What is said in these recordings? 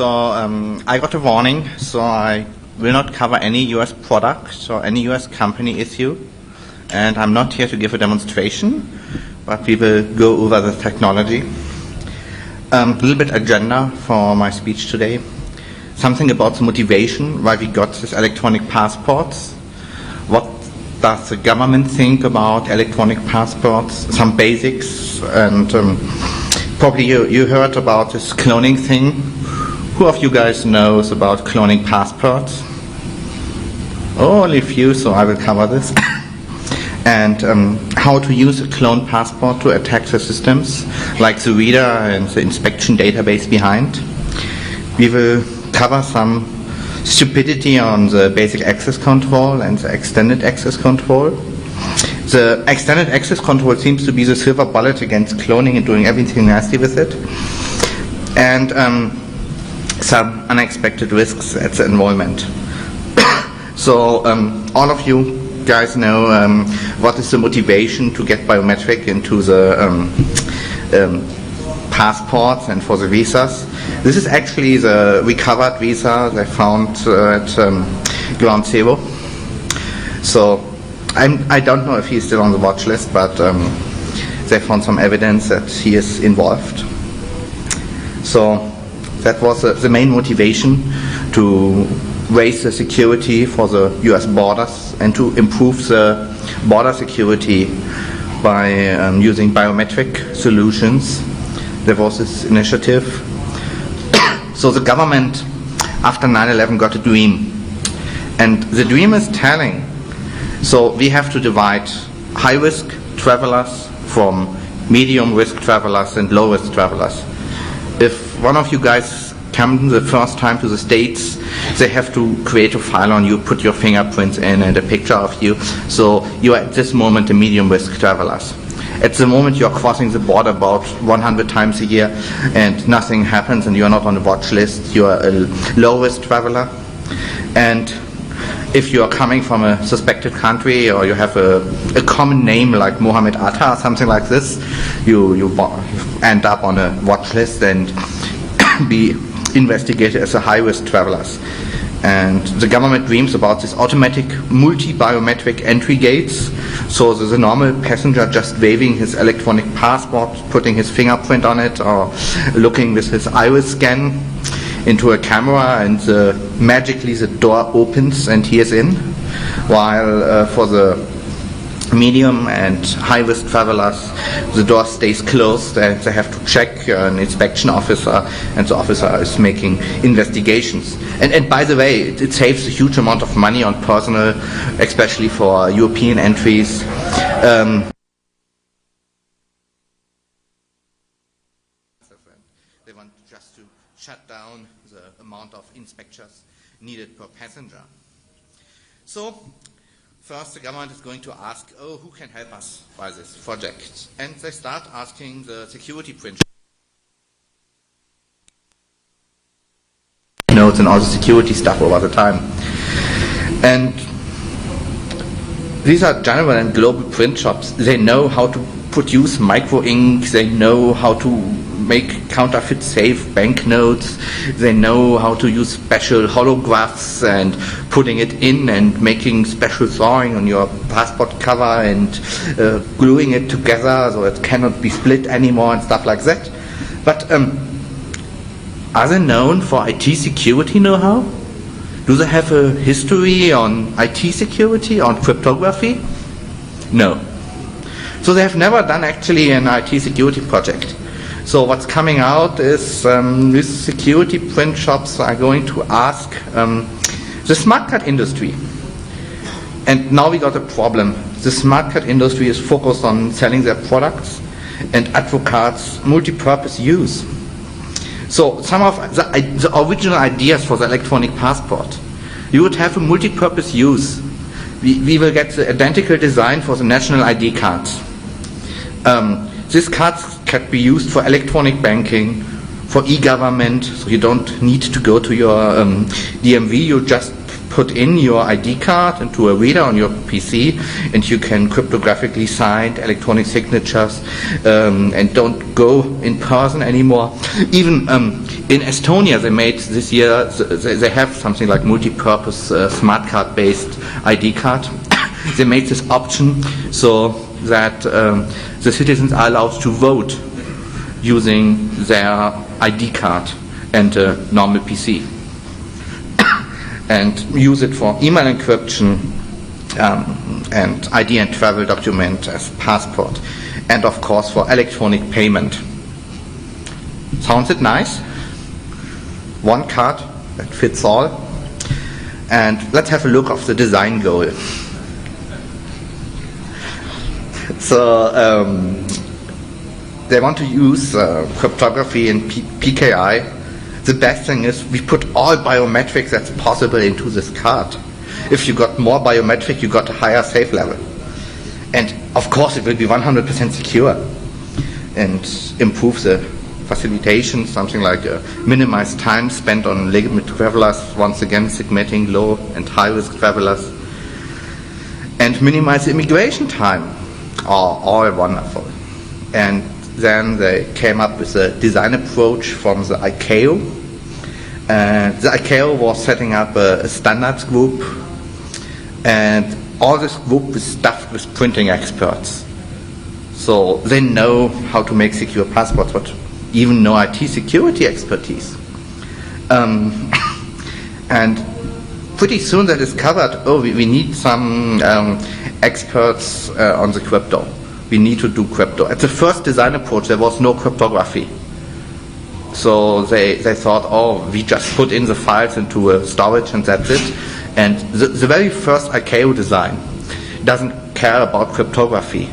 I got a warning, so I will not cover any US product or any US company issue. And I'm not here to give a demonstration, but we will go over the technology. A little bit agenda for my speech today. Something about the motivation, why we got these electronic passports. What does the government think about electronic passports? Some basics, and probably you heard about this cloning thing. Who of you guys knows about cloning passports? Oh, only a few, so I will cover this. And how to use a cloned passport to attack the systems, like the reader and the inspection database behind. We will cover some stupidity on the basic access control and the extended access control. The extended access control seems to be the silver bullet against cloning and doing everything nasty with it. And some unexpected risks at the enrollment. So all of you guys know what is the motivation to get biometric into the passports and for the visas. This is actually the recovered visa they found at Ground Zero. So I don't know if he's still on the watch list, but they found some evidence that he is involved. So that was the main motivation to raise the security for the US borders and to improve the border security by using biometric solutions. There was this initiative. So the government after 9/11 got a dream, and the dream is telling, so we have to divide high-risk travelers from medium-risk travelers and low-risk travelers. If one of you guys come the first time to the States, they have to create a file on you, put your fingerprints in and a picture of you. So you are at this moment a medium risk travelers. At the moment you are crossing the border about 100 times a year and nothing happens and you are not on the watch list, you are a low risk traveler. And if you are coming from a suspected country or you have a common name like Mohammed Atta or something like this, you end up on a watch list and be investigated as a high-risk travelers. And the government dreams about this automatic multi-biometric entry gates. So there's a normal passenger just waving his electronic passport, putting his fingerprint on it, or looking with his iris scan into a camera, and magically the door opens and he is in. While for the medium and high-risk travelers, the door stays closed and they have to check an inspection officer, and the officer is making investigations. And by the way, it saves a huge amount of money on personnel, especially for European entries. They want just to shut down the amount of inspectors needed per passenger. So first, the government is going to ask, who can help us by this project? And they start asking the security print notes and all the security stuff over the time. And these are general and global print shops. They know how to produce micro ink. They know how to make counterfeit safe banknotes. They know how to use special holographs and putting it in and making special drawing on your passport cover and gluing it together so it cannot be split anymore and stuff like that. But are they known for IT security know-how? Do they have a history on IT security, on cryptography? No. So they have never done actually an IT security project. So what's coming out is these security print shops are going to ask the smart card industry. And now we got a problem. The smart card industry is focused on selling their products and advocates multi-purpose use. So some of the original ideas for the electronic passport, you would have a multi-purpose use. We will get the identical design for the national ID cards. These cards can be used for electronic banking, for e-government, so you don't need to go to your DMV, you just put in your ID card into a reader on your PC, and you can cryptographically sign electronic signatures and don't go in person anymore. Even in Estonia, they made this year, they have something like multi-purpose smart card-based ID card. They made this option so that the citizens are allowed to vote using their ID card and a normal PC, and use it for email encryption and ID and travel document as passport, and of course for electronic payment. Sounds it nice? One card that fits all. And let's have a look of the design goal. So they want to use cryptography and PKI. The best thing is we put all biometrics that's possible into this card. If you got more biometric, you got a higher safe level. And of course it will be 100% secure and improve the facilitation, something like minimize time spent on legitimate travelers, once again segmenting low and high risk travelers, and minimize the immigration time. All wonderful. And then they came up with a design approach from the ICAO. The ICAO was setting up a standards group, and all this group was staffed with printing experts. So they know how to make secure passports, but even no IT security expertise. And pretty soon they discovered, we need some experts on the crypto. We need to do crypto. At the first design approach, there was no cryptography. So they thought, we just put in the files into a storage and that's it. And the very first ICAO design doesn't care about cryptography.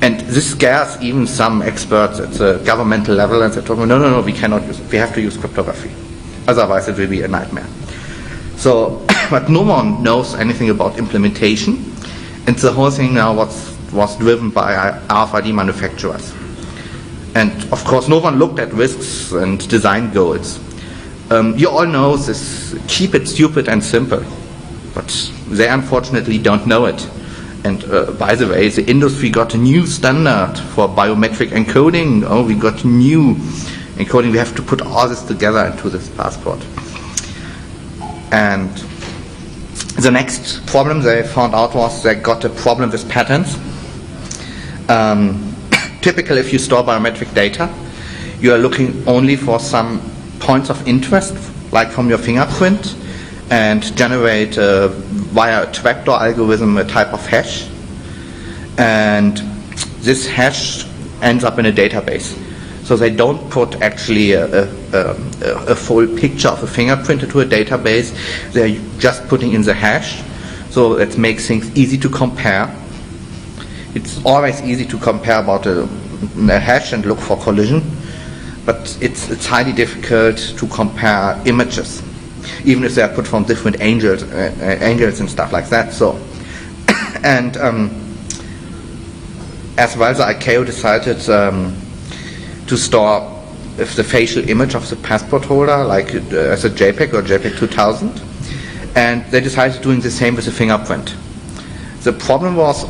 And this scares even some experts at the governmental level, and they told me, no, we cannot use it. We have to use cryptography. Otherwise it will be a nightmare. So, but no one knows anything about implementation. And the whole thing now was driven by RFID manufacturers. And of course no one looked at risks and design goals. You all know this, keep it stupid and simple. But they unfortunately don't know it. And by the way, the industry got a new standard for biometric encoding. We got new encoding. We have to put all this together into this passport. And the next problem they found out was they got a problem with patents. Typically, if you store biometric data, you are looking only for some points of interest, like from your fingerprint, and generate via a trapdoor algorithm a type of hash. And this hash ends up in a database. So they don't put actually a full picture of a fingerprint into a database. They're just putting in the hash. So it makes things easy to compare. It's always easy to compare about a hash and look for collision. But it's highly difficult to compare images, even if they are put from different angles and stuff like that. So, and as well, the ICAO decided to store if the facial image of the passport holder, like as a JPEG or JPEG 2000, and they decided doing the same with the fingerprint. The problem was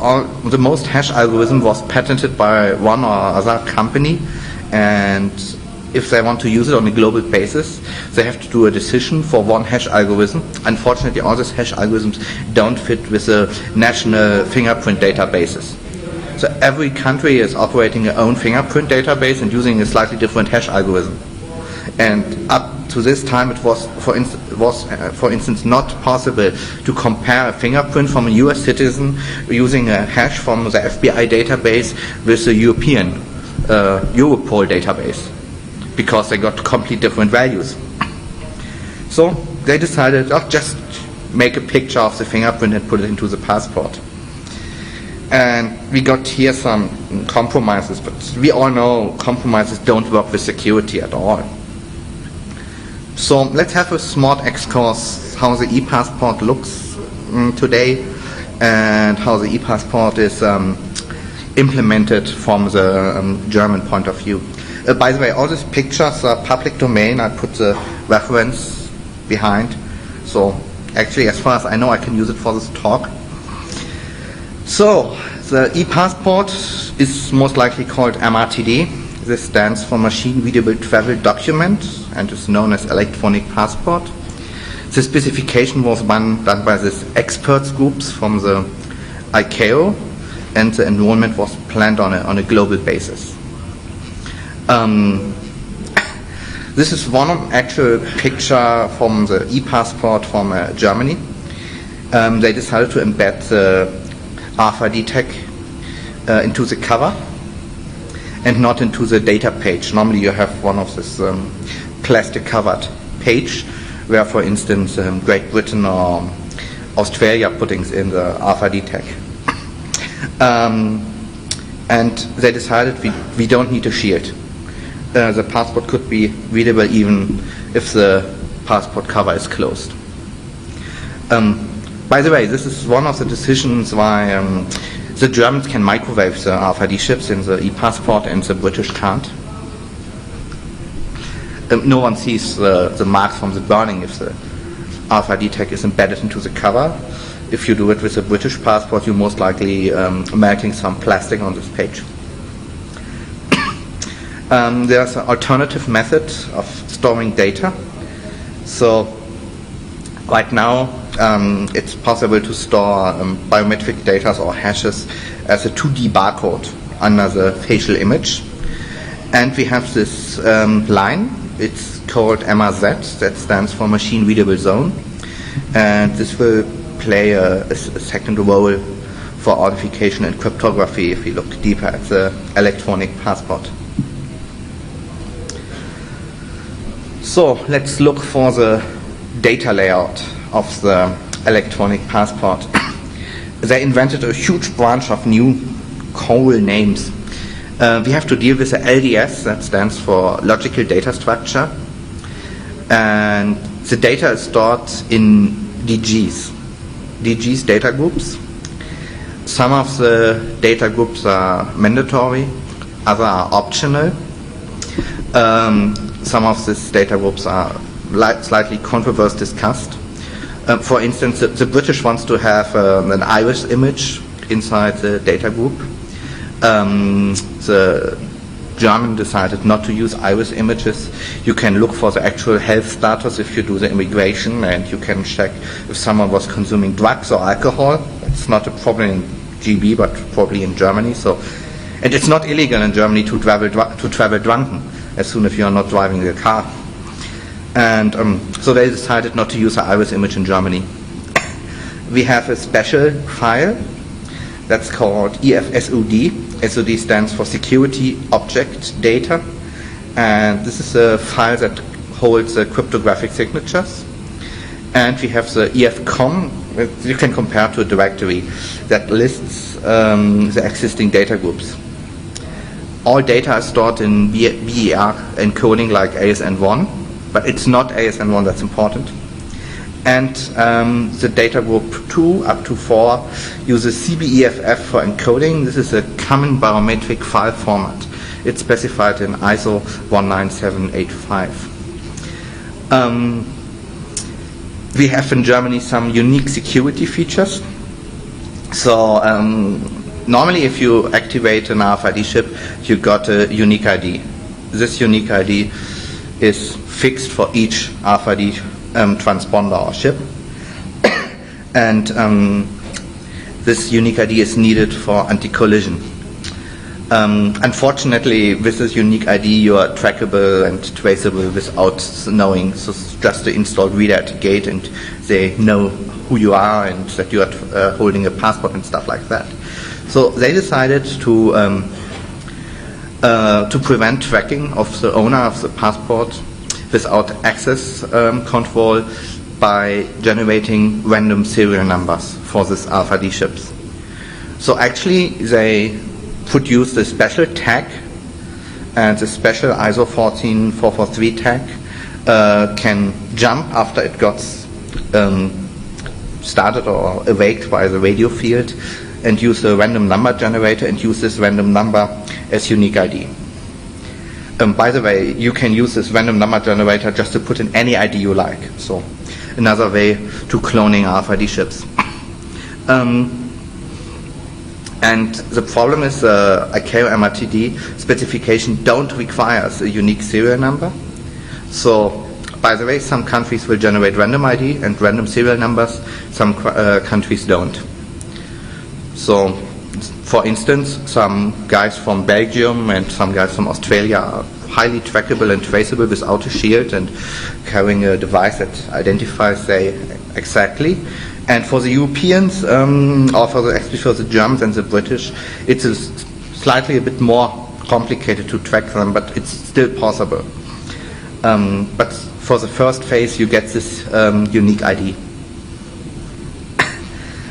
the most hash algorithm was patented by one or other company, and if they want to use it on a global basis, they have to do a decision for one hash algorithm. Unfortunately, all these hash algorithms don't fit with the national fingerprint databases. So every country is operating their own fingerprint database and using a slightly different hash algorithm. And up to this time, it was, for instance, not possible to compare a fingerprint from a US citizen using a hash from the FBI database with the European Europol database, because they got completely different values. So they decided, just make a picture of the fingerprint and put it into the passport. And we got here some compromises, but we all know compromises don't work with security at all. So let's have a small excursus how the e-passport looks today and how the e-passport is implemented from the German point of view. By the way, all these pictures are public domain. I put the reference behind. So Actually, as far as I know, I can use it for this talk. So, the e-passport is most likely called MRTD. This stands for Machine Readable Travel Document and is known as electronic passport. The specification was done by these experts groups from the ICAO, and the enrollment was planned on a global basis. This is one actual picture from the e-passport from Germany. They decided to embed the RFID tag into the cover and not into the data page. Normally you have one of this plastic covered page where, for instance, Great Britain or Australia putting in the RFID tag. And they decided we don't need a shield. The passport could be readable even if the passport cover is closed. By the way, this is one of the decisions why the Germans can microwave the RFID chips in the e-passport and the British can't. No one sees the marks from the burning if the RFID tag is embedded into the cover. If you do it with a British passport, you're most likely melting some plastic on this page. There's an alternative method of storing data. So right now it's possible to store biometric data or hashes as a 2D barcode under the facial image. And we have this line. It's called MRZ, that stands for Machine Readable Zone. And this will play a second role for authentication and cryptography if we look deeper at the electronic passport. So let's look for the data layout of the electronic passport. They invented a huge branch of new cool names. We have to deal with the LDS, that stands for Logical Data Structure. And the data is stored in DGs. DGs, data groups. Some of the data groups are mandatory, others are optional. Some of these data groups are slightly controversially discussed. For instance, the British wants to have an iris image inside the data group. The German decided not to use iris images. You can look for the actual health status if you do the immigration, and you can check if someone was consuming drugs or alcohol. It's not a problem in GB, but probably in Germany. And it's not illegal in Germany to travel drunken as soon as you are not driving the car. And so they decided not to use the iris image in Germany. We have a special file that's called EFSOD. SOD stands for Security Object Data. And this is a file that holds the cryptographic signatures. And we have the EFCOM, you can compare to a directory that lists the existing data groups. All data is stored in BER encoding like ASN1, but it's not ASN1 that's important. And the data group 2 up to 4 uses CBEFF for encoding. This is a common biometric file format. It's specified in ISO 19785. We have in Germany some unique security features. So normally if you activate an RFID chip, you got a unique ID. This unique ID is fixed for each RFID transponder or chip. And this unique ID is needed for anti-collision. Unfortunately, with this unique ID, you are trackable and traceable without knowing. So it's just to install reader at the gate, and they know who you are and that you are holding a passport and stuff like that. So they decided to prevent tracking of the owner of the passport without access control by generating random serial numbers for these RFID chips. So actually, they produced a special tag, and the special ISO 14443 tag can jump after it got started or awaked by the radio field, and use a random number generator and use this random number as unique ID. By the way, you can use this random number generator just to put in any ID you like. So another way to cloning RFID chips. And the problem is ICAO MRTD specification don't require a unique serial number. So, by the way, some countries will generate random ID and random serial numbers, some countries don't. So, for instance, some guys from Belgium and some guys from Australia are highly trackable and traceable without a shield and carrying a device that identifies they exactly. And for the Europeans, or especially for the Germans and the British, it's slightly a bit more complicated to track them, but it's still possible. But for the first phase, you get this unique ID.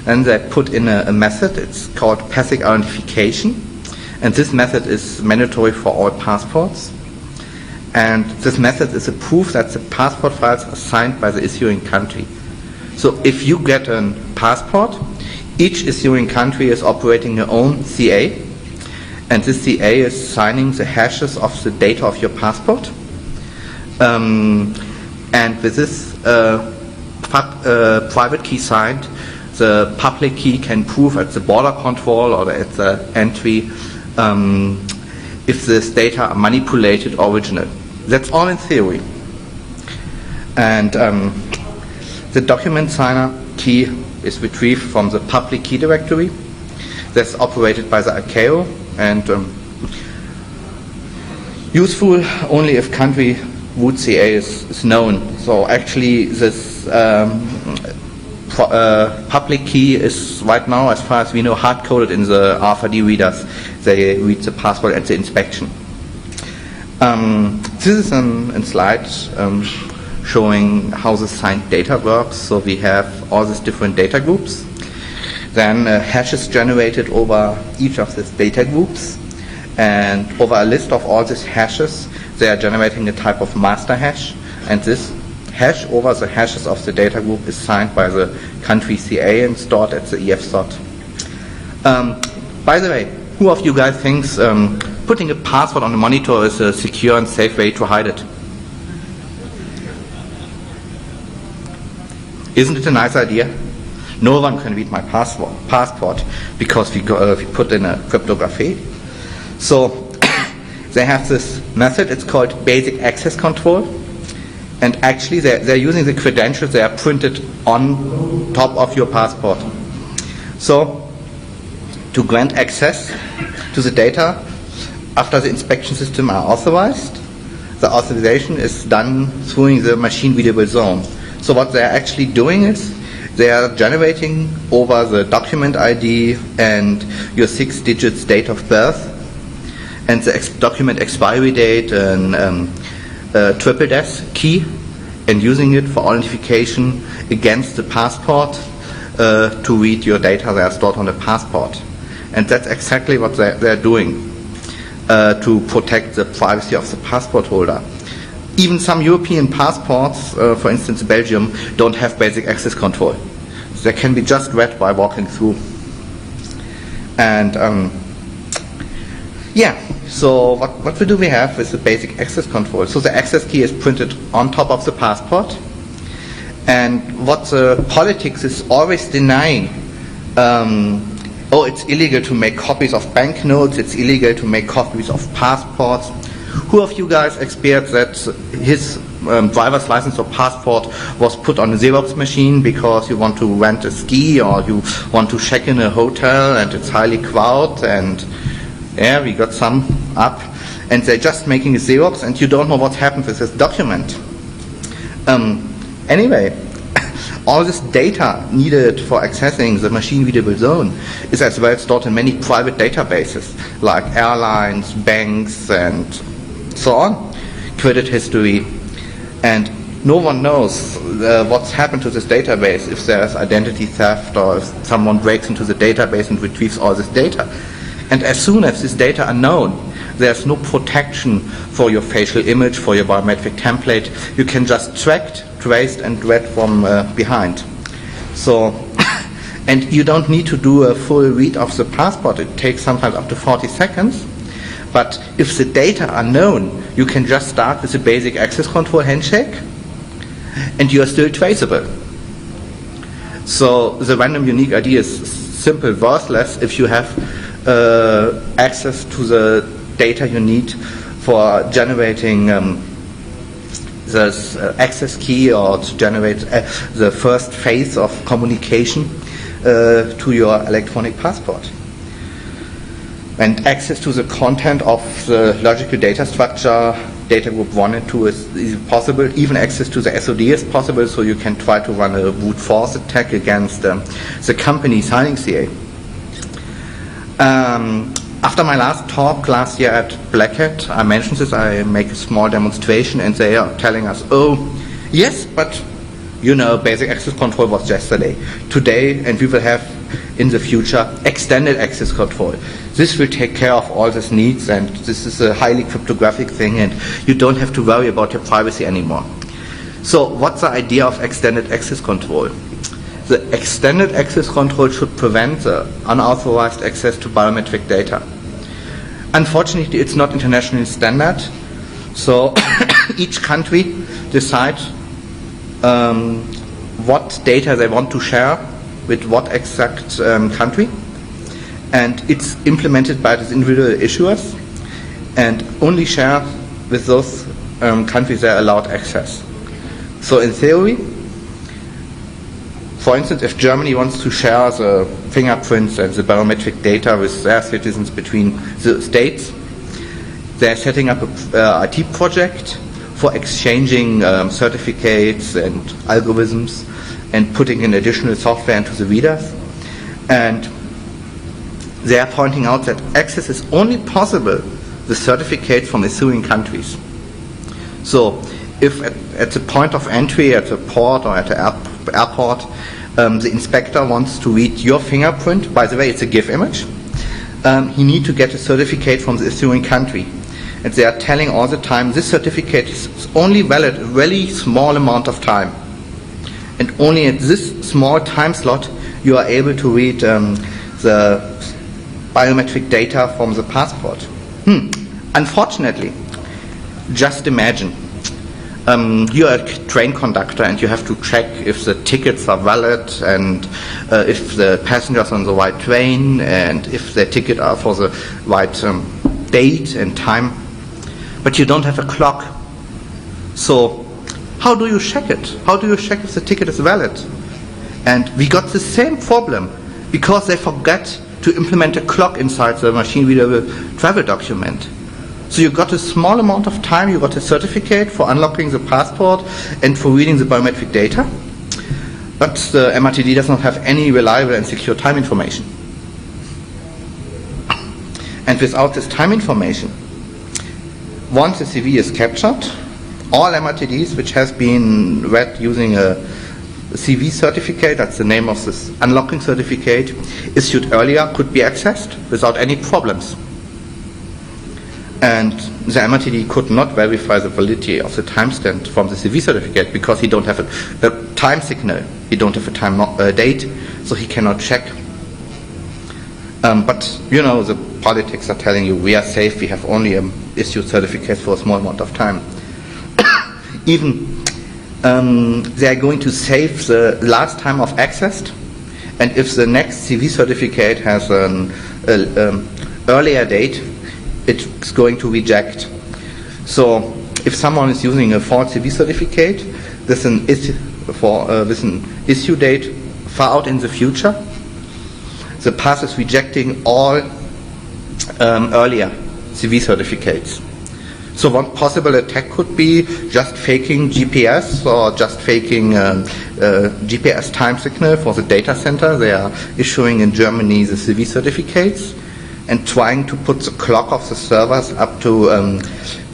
And they put in a method, it's called passive identification. And this method is mandatory for all passports. And this method is a proof that the passport files are signed by the issuing country. So if you get a passport, each issuing country is operating their own CA, and this CA is signing the hashes of the data of your passport. And with this private key signed, the public key can prove at the border control or at the entry if this data are manipulated or original. That's all in theory. And the document signer key is retrieved from the public key directory that's operated by the ICAO and useful only if country root CA is known. So actually this public key is right now, as far as we know, hard-coded in the RFID readers. They read the passport at the inspection. This is a slide showing how the signed data works. So we have all these different data groups. Then hashes generated over each of these data groups. And over a list of all these hashes, they are generating a type of master hash. And this hash over the hashes of the data group is signed by the country CA and stored at the EF slot. By the way, who of you guys thinks putting a password on the monitor is a secure and safe way to hide it? Isn't it a nice idea? No one can read my passport because we put in a cryptography. So they have this method, it's called basic access control. And actually they're using the credentials that are printed on top of your passport. So to grant access to the data after the inspection system are authorized, the authorization is done through the machine readable zone. So what they're actually doing is they are generating over the document ID and your 6 digits date of birth and the document expiry date and triple dash key and using it for authentication against the passport to read your data that are stored on the passport. And that's exactly what they're doing to protect the privacy of the passport holder. Even some European passports, for instance Belgium, don't have basic access control. They can be just read by walking through. And yeah, so what do we have is the basic access control. So the access key is printed on top of the passport. And what the politics is always denying, oh, it's illegal to make copies of banknotes, it's illegal to make copies of passports. Who of you guys experienced that his driver's license or passport was put on a Xerox machine because you want to rent a ski or you want to check in a hotel and it's highly crowded and yeah, we got some up and they're just making a Xerox and you don't know what happened with this document. Anyway, all this data needed for accessing the machine readable zone is as well stored in many private databases like airlines, banks and so on, credit history, and no one knows what's happened to this database if there's identity theft or if someone breaks into the database and retrieves all this data. And as soon as this data are known, there's no protection for your facial image, for your biometric template. You can just track, trace and read from behind. So, and you don't need to do a full read of the passport. It takes sometimes up to 40 seconds. But if the data are known, you can just start with a basic access control handshake and you are still traceable. So the random unique ID is simple worthless if you have access to the data you need for generating this access key, or to generate the first phase of communication to your electronic passport. And access to the content of the logical data structure, data group 1 and 2 is possible. Even access to the SOD is possible, so you can try to run a brute force attack against the company signing CA. After my last talk last year at Black Hat, I mentioned this, I make a small demonstration, and they are telling us, oh, yes, but you know, basic access control was yesterday. Today, and we will have in the future, extended access control. This will take care of all these needs, and this is a highly cryptographic thing, and you don't have to worry about your privacy anymore. So what's the idea of extended access control? The extended access control should prevent the unauthorized access to biometric data. Unfortunately, it's not internationally standard, so each country decides what data they want to share with what exact country, and it's implemented by the individual issuers, and only share with those countries that are allowed access. So in theory, for instance, if Germany wants to share the fingerprints and the biometric data with their citizens between the states, they're setting up an IT project for exchanging certificates and algorithms and putting in additional software into the readers. And they are pointing out that access is only possible with certificates from issuing countries. So if at the point of entry, at the port or at the airport, the inspector wants to read your fingerprint, by the way, it's a GIF image, he needs to get a certificate from the issuing country. And they are telling all the time, this certificate is only valid a really small amount of time. And only at this small time slot, you are able to read the biometric data from the passport. Unfortunately, just imagine, you're a train conductor and you have to check if the tickets are valid and if the passengers on the right train and if the ticket are for the right date and time. But you don't have a clock. So how do you check it? How do you check if the ticket is valid? And we got the same problem because they forget to implement a clock inside the machine-readable travel document. So you got a small amount of time, you got a certificate for unlocking the passport and for reading the biometric data, but the MRTD does not have any reliable and secure time information. And without this time information, once the CV is captured, all MRTDs which has been read using a CV certificate, that's the name of this unlocking certificate, issued earlier, could be accessed without any problems. And the MRTD could not verify the validity of the timestamp from the CV certificate because he don't have a time signal, he don't have a time date, so he cannot check. But you know, the politics are telling you we are safe, we have only issued certificates for a small amount of time. Even they are going to save the last time of access, and if the next CV certificate has an earlier date, it's going to reject. So if someone is using a false CV certificate with an issue date far out in the future, the pass is rejecting all earlier CV certificates. So one possible attack could be just faking GPS or just faking GPS time signal for the data center. They are issuing in Germany the CV certificates and trying to put the clock of the servers up to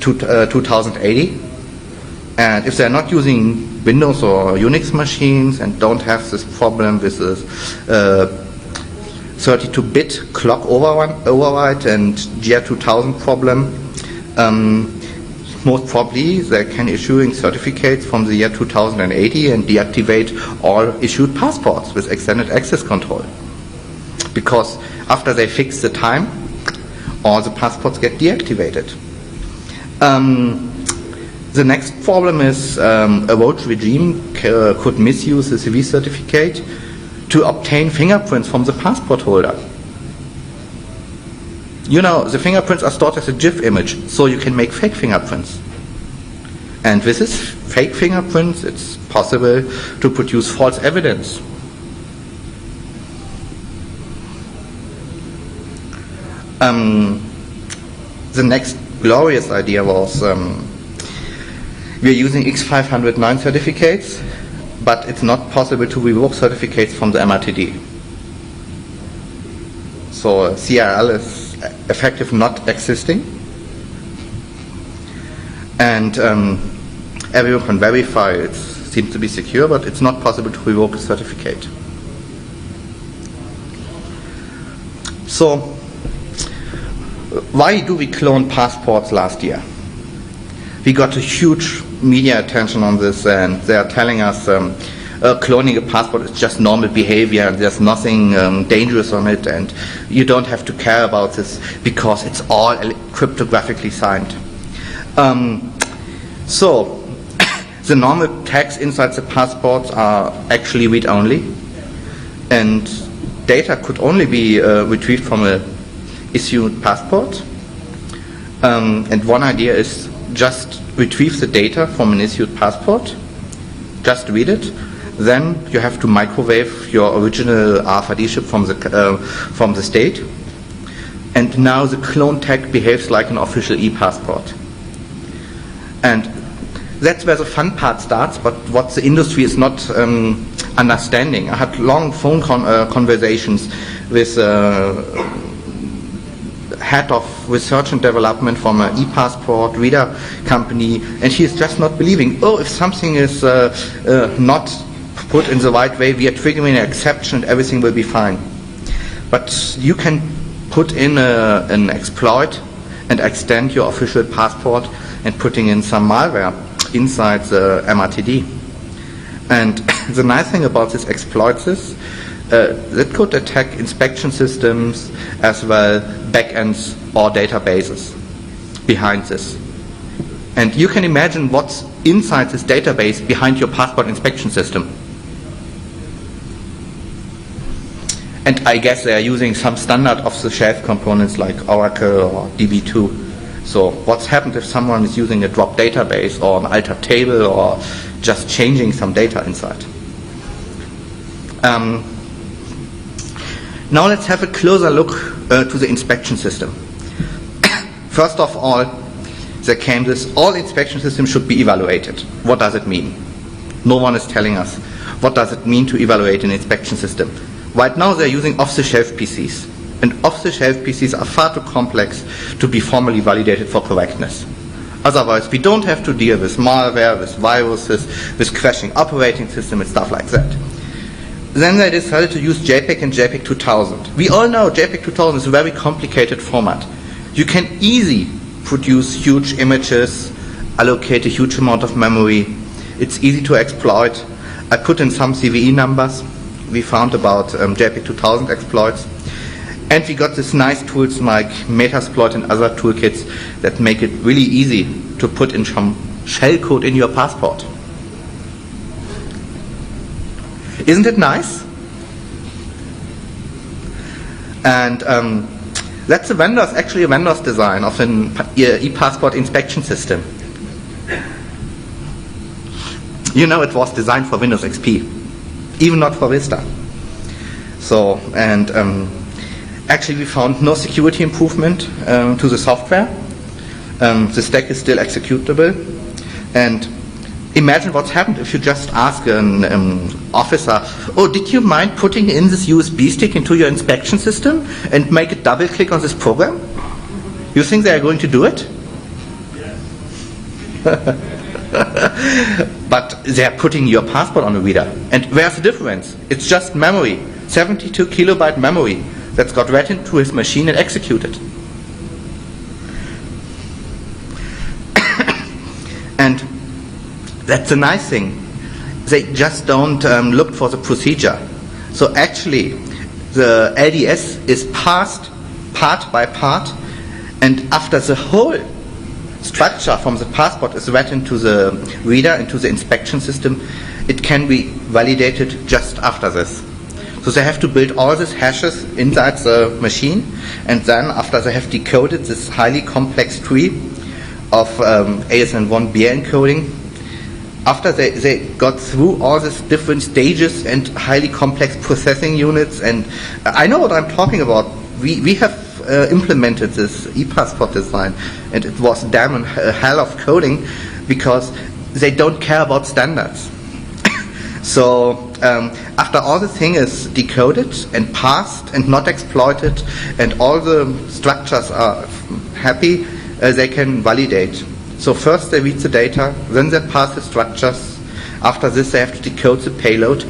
2080. And if they're not using Windows or Unix machines and don't have this problem with this 32-bit clock override and GR2000 problem, most probably they can issuing certificates from the year 2080 and deactivate all issued passports with extended access control. Because after they fix the time, all the passports get deactivated. The next problem is a road regime could misuse the CV certificate to obtain fingerprints from the passport holder. You know, the fingerprints are stored as a GIF image, so you can make fake fingerprints. And with this fake fingerprints, it's possible to produce false evidence. The next glorious idea was we're using X509 certificates, but it's not possible to revoke certificates from the MRTD. So CRL is effective not existing. And everyone can verify it seems to be secure, but it's not possible to revoke a certificate. So, why do we clone passports last year? We got a huge media attention on this, and they are telling us cloning a passport is just normal behavior, and there's nothing dangerous on it, and you don't have to care about this because it's all cryptographically signed. So, the normal tags inside the passports are actually read-only, and data could only be retrieved from a issued passport. And one idea is just retrieve the data from an issued passport, just read it, then you have to microwave your original RFID chip from the state, and now the clone tag behaves like an official e-passport. And that's where the fun part starts, but what the industry is not understanding. I had long phone conversations with head of research and development from an e-passport reader company, and he is just not believing, oh, if something is not put in the right way, we are triggering an exception and everything will be fine. But you can put in an exploit and extend your official passport and putting in some malware inside the MRTD. And the nice thing about this exploits is that could attack inspection systems as well, backends or databases behind this. And you can imagine what's inside this database behind your passport inspection system. And I guess they are using some standard off-the-shelf components like Oracle or DB2. So what's happened if someone is using a drop database or an altered table or just changing some data inside? Now let's have a closer look to the inspection system. First of all, there came this, all inspection systems should be evaluated. What does it mean? No one is telling us. What does it mean to evaluate an inspection system? Right now they're using off-the-shelf PCs. And off-the-shelf PCs are far too complex to be formally validated for correctness. Otherwise, we don't have to deal with malware, with viruses, with crashing operating system and stuff like that. Then they decided to use JPEG and JPEG 2000. We all know JPEG 2000 is a very complicated format. You can easily produce huge images, allocate a huge amount of memory. It's easy to exploit. I put in some CVE numbers we found about JPEG 2000 exploits. And we got these nice tools like Metasploit and other toolkits that make it really easy to put in some shellcode in your passport. Isn't it nice? And that's actually a vendor's design of an e-passport inspection system. You know, it was designed for Windows XP, even not for Vista. So, and actually we found no security improvement to the software. The stack is still executable. And imagine what's happened if you just ask an officer, oh, did you mind putting in this USB stick into your inspection system and make it double click on this program? You think they are going to do it? But they are putting your passport on a reader. And where's the difference? It's just memory, 72 kilobyte memory that's got read into his machine and executed. And that's a nice thing. They just don't look for the procedure. So actually, the LDS is passed part by part, and after the whole structure from the passport is read into the reader, into the inspection system, it can be validated just after this. So they have to build all these hashes inside the machine, and then after they have decoded this highly complex tree of ASN1 beer encoding, after they got through all these different stages and highly complex processing units, and I know what I'm talking about. We have implemented this e-passport design, and it was damn hell of coding because they don't care about standards. So after all the thing is decoded and passed and not exploited, and all the structures are happy, they can validate. So first they read the data, then they pass the structures. After this they have to decode the payload,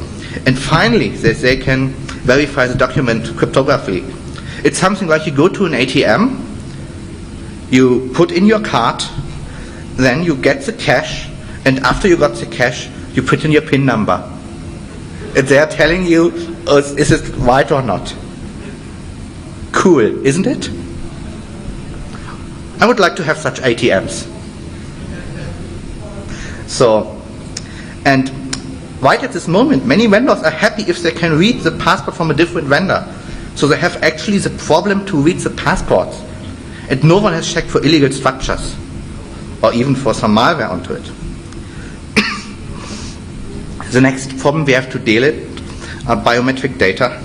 and finally they can verify the document cryptographically. It's something like you go to an ATM, you put in your card, then you get the cash, and after you got the cash, you put in your PIN number. And they are telling you, is it right or not? Cool, isn't it? I would like to have such ATMs. So, and right at this moment, many vendors are happy if they can read the passport from a different vendor. So they have actually the problem to read the passports. And no one has checked for illegal structures, or even for some malware onto it. The next problem we have to deal with are biometric data.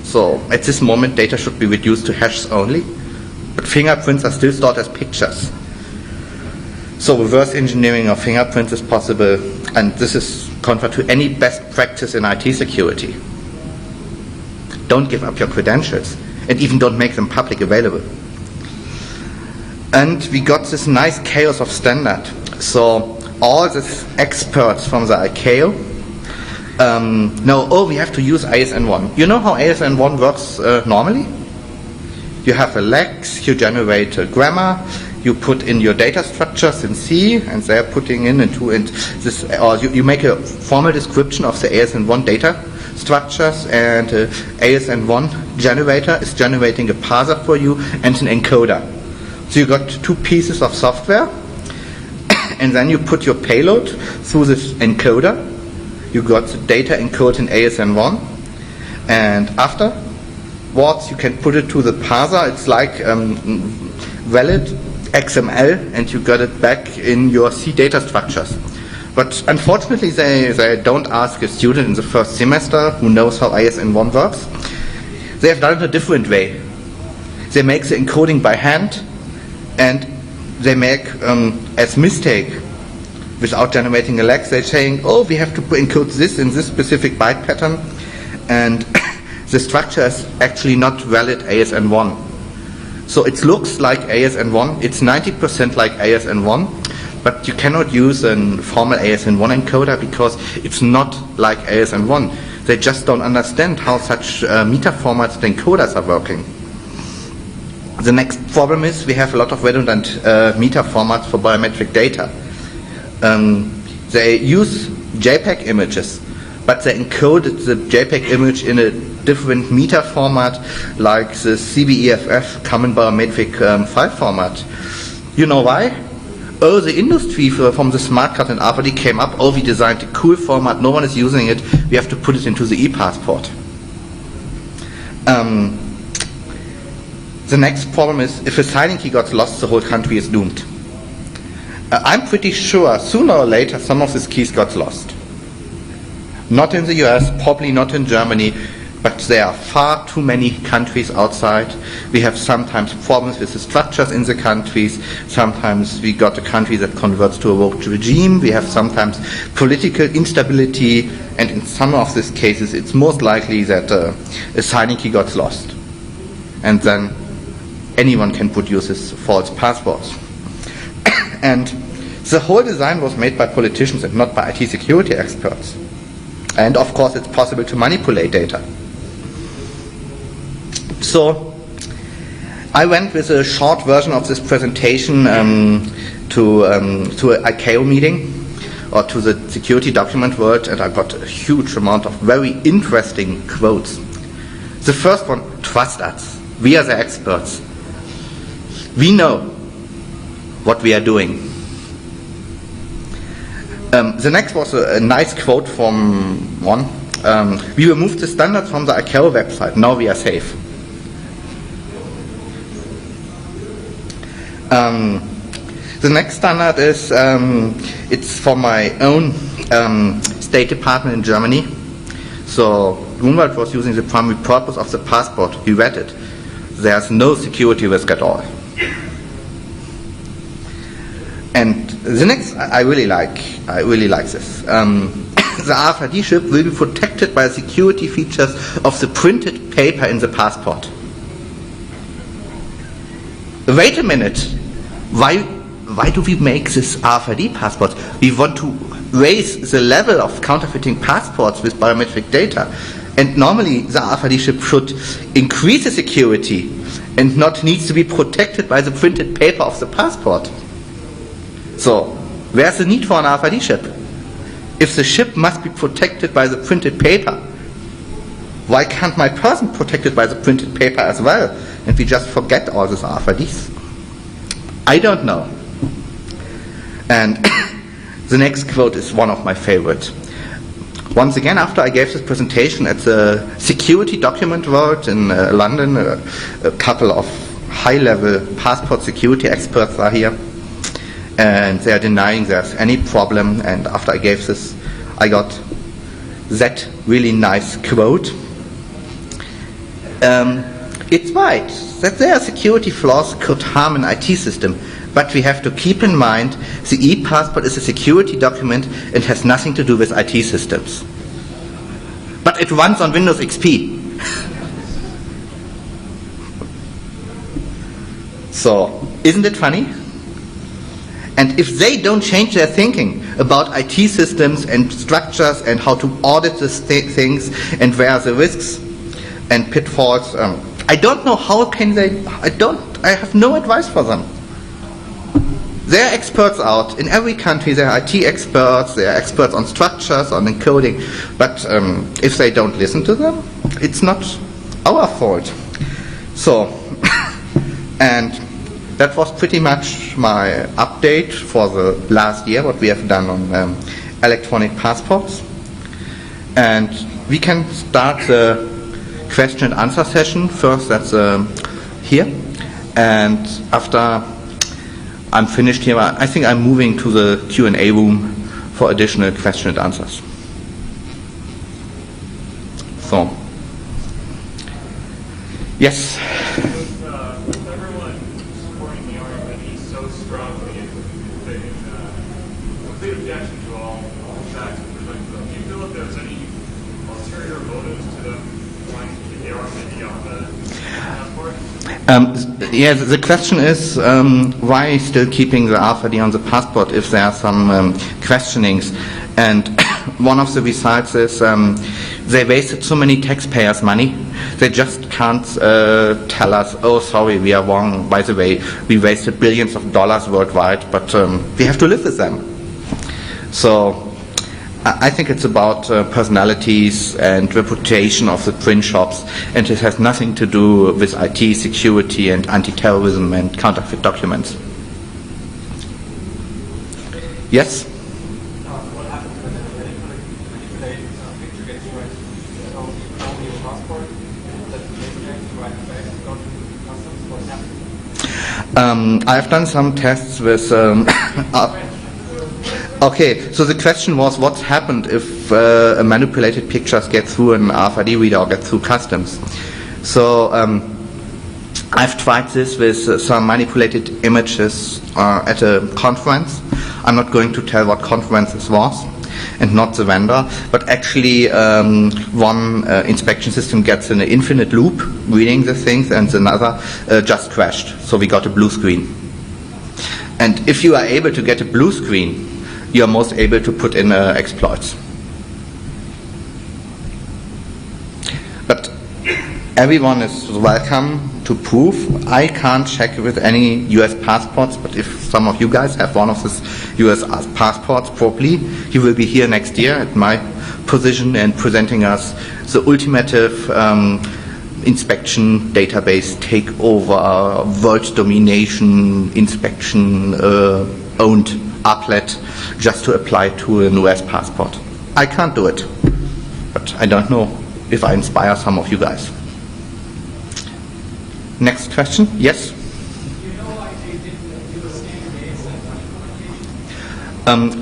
So at this moment, data should be reduced to hashes only, but fingerprints are still stored as pictures. So reverse engineering of fingerprints is possible, and this is contrary to any best practice in IT security. Don't give up your credentials, and even don't make them public available. And we got this nice chaos of standard. So all these experts from the ICAO know, we have to use ASN1. You know how ASN1 works normally? You have a lex, you generate a grammar, you put in your data structures in C, and they're putting in into this, or you make a formal description of the ASN1 data structures, and ASN1 generator is generating a parser for you and an encoder. So you got two pieces of software, and then you put your payload through this encoder. You got the data encoded in ASN1, and afterwards you can put it to the parser. It's like valid XML, and you got it back in your C data structures. But unfortunately, they don't ask a student in the first semester who knows how ASN1 works. They have done it a different way. They make the encoding by hand, and they make as mistake without generating a lex. They're saying, we have to encode this in this specific byte pattern, and the structure is actually not valid ASN1. So it looks like ASN1, it's 90% like ASN1, but you cannot use a formal ASN1 encoder because it's not like ASN1. They just don't understand how such meta formats and encoders are working. The next problem is we have a lot of redundant meta formats for biometric data. They use JPEG images, but they encoded the JPEG image in a different meta format, like the CBEFF, Common Biometric File Format. You know why? The industry from the smart card and RFID came up, we designed a cool format, no one is using it, we have to put it into the e-passport. The next problem is, if a signing key got lost, the whole country is doomed. I'm pretty sure sooner or later some of these keys got lost. Not in the US, probably not in Germany, but there are far too many countries outside. We have sometimes problems with the structures in the countries. Sometimes we got a country that converts to a rogue regime. We have sometimes political instability, and in some of these cases it's most likely that a signing key got lost. And then anyone can produce these false passports. And the whole design was made by politicians and not by IT security experts. And of course it's possible to manipulate data. So I went with a short version of this presentation to an ICAO meeting, or to the security document world, and I got a huge amount of very interesting quotes. The first one, trust us. We are the experts. We know. what we are doing. The next was a nice quote from one. We removed the standards from the ICAO website. Now we are safe. The next standard is, it's for my own State Department in Germany. So Grunwald was using the primary purpose of the passport. We read it. There's no security risk at all. And the next I really like this. The RFID chip will be protected by the security features of the printed paper in the passport. Wait a minute. Why do we make this RFID passport? We want to raise the level of counterfeiting passports with biometric data. And normally the RFID chip should increase the security and not needs to be protected by the printed paper of the passport. So, where's the need for an RFID chip? If the chip must be protected by the printed paper, why can't my person be protected by the printed paper as well? And we just forget all these RFIDs? I don't know. And the next quote is one of my favorites. Once again, after I gave this presentation at the Security Document World in London, a couple of high-level passport security experts are here. And they are denying there's any problem. And after I gave this, I got that really nice quote. It's right that there are security flaws could harm an IT system, but we have to keep in mind the e-passport is a security document and has nothing to do with IT systems. But it runs on Windows XP. So, isn't it funny? And if they don't change their thinking about IT systems and structures and how to audit these things and where are the risks and pitfalls, I don't know how can they, I have no advice for them. There are experts out. In every country there are IT experts, there are experts on structures, on encoding, but if they don't listen to them, it's not our fault. So, and that was pretty much my update for the last year, what we have done on electronic passports. And we can start the question and answer session. First, that's here. And after I'm finished here, I think I'm moving to the Q&A room for additional question and answers. So, yes. Yeah, the question is why still keeping the RFID on the passport if there are some questionings. And one of the results is they wasted so many taxpayers' money. They just can't tell us, oh, sorry, we are wrong. By the way, we wasted billions of dollars worldwide, but we have to live with them. So I think it's about personalities and reputation of the print shops, and it has nothing to do with IT security and anti-terrorism and counterfeit documents. Yes? What happens when a picture gets right on your passport? Does the paper right face go to customs? What happens? I've done some tests with okay, so the question was what happened if a manipulated pictures get through an RFID reader or get through customs. So I've tried this with some manipulated images at a conference. I'm not going to tell what conference this was and not the vendor, but actually one inspection system gets an infinite loop reading the things and another just crashed. So we got a blue screen. And if you are able to get a blue screen, you are most able to put in exploits. But everyone is welcome to prove. I can't check with any US passports, but if some of you guys have one of these US passports properly, you will be here next year at my position and presenting us the ultimative inspection database take over world domination inspection owned applet just to apply to an US passport. I can't do it, but I don't know if I inspire some of you guys. Next question. Yes?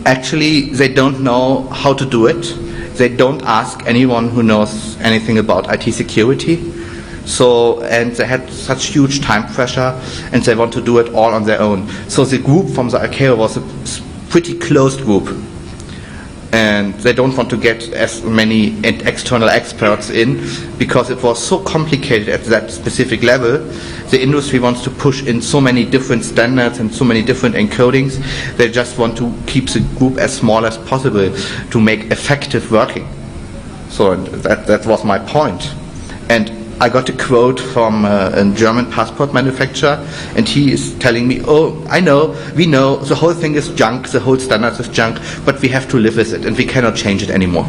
Actually, they don't know how to do it. They don't ask anyone who knows anything about IT security. So, and they had such huge time pressure, and they want to do it all on their own. So the group from the ICAO was a pretty closed group. And they don't want to get as many external experts in because it was so complicated at that specific level. The industry wants to push in so many different standards and so many different encodings. They just want to keep the group as small as possible to make effective working. So that was my point. And I got a quote from a German passport manufacturer, and he is telling me, oh, I know, we know, the whole thing is junk, the whole standard is junk, but we have to live with it, and we cannot change it anymore.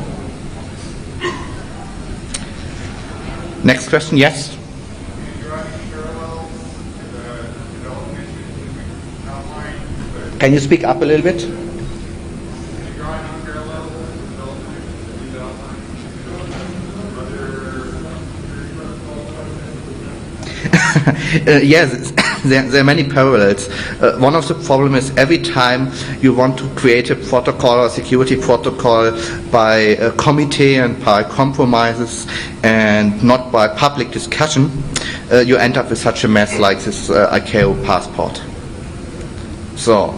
Next question, yes? Can you speak up a little bit? Yes, there are many parallels. One of the problems is every time you want to create a protocol or security protocol by a committee and by compromises and not by public discussion, you end up with such a mess like this ICAO passport. So,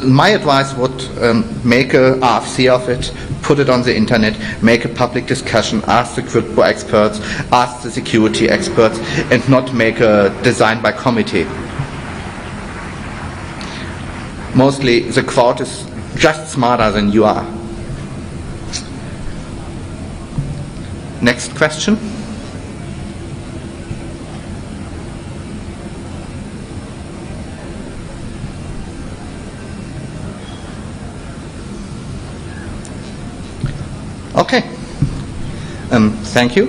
my advice would make a RFC of it, put it on the internet, make a public discussion, ask the crypto experts, ask the security experts, and not make a design by committee. Mostly the crowd is just smarter than you are. Next question. Okay. Thank you.